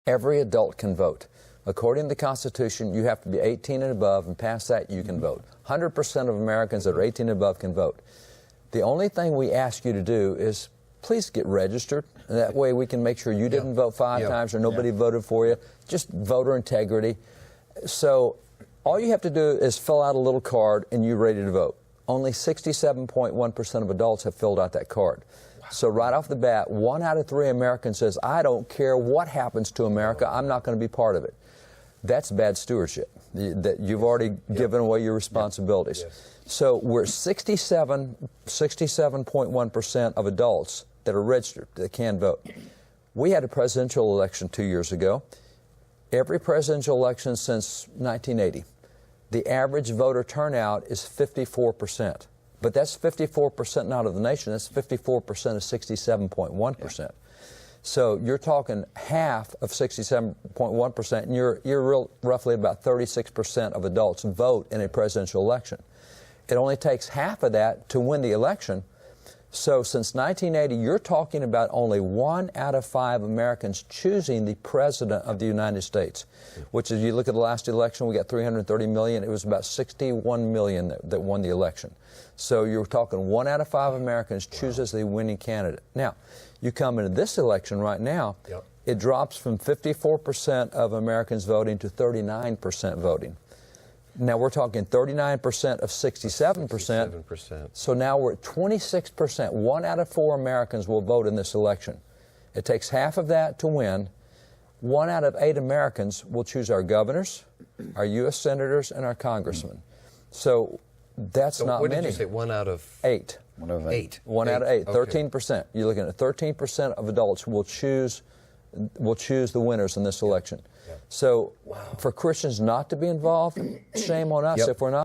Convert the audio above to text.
Every adult can vote. According to the Constitution, you have to be 18 and above, and past that, you can vote. 100% of Americans that are 18 and above can vote. The only thing we ask you to do is please get registered. That way we can make sure you didn't vote five times or nobody voted for you. Just voter integrity. So all you have to do is fill out a little card and you're ready to vote. Only 67.1% of adults have filled out that card. So right off the bat, 1 out of 3 Americans says, I don't care what happens to America, I'm not going to be part of it. That's bad stewardship. That you've already given away your responsibilities. So we're 67.1% of adults that are registered, that can vote. We had a presidential election 2 years ago. Every presidential election since 1980, the average voter turnout is 54%. But that's 54% not of the nation, that's 54% of 67.1%. So you're talking half of 67.1%, and you're roughly about 36% of adults vote in a presidential election. It only takes half of that to win the election. So since 1980, you're talking about only 1 out of 5 Americans choosing the President of the United States, which is, you look at the last election, we got 330 million. It was about 61 million that won the election. So you're talking 1 out of 5 Americans chooses the winning candidate. Now, you come into this election right now, it drops from 54% of Americans voting to 39% voting. Now we're talking 39% of 67%. So now we're at 26%. 1 out of 4 Americans will vote in this election. It takes half of that to win. 1 out of 8 Americans will choose our governors, our U.S. senators, and our congressmen. So that's not many. What did you say? 1 out of 8. 1 out of 8. 1 out of 8. 13%. You're looking at 13% of adults will choose the winners in this election. So for Christians not to be involved, shame on us if we're not.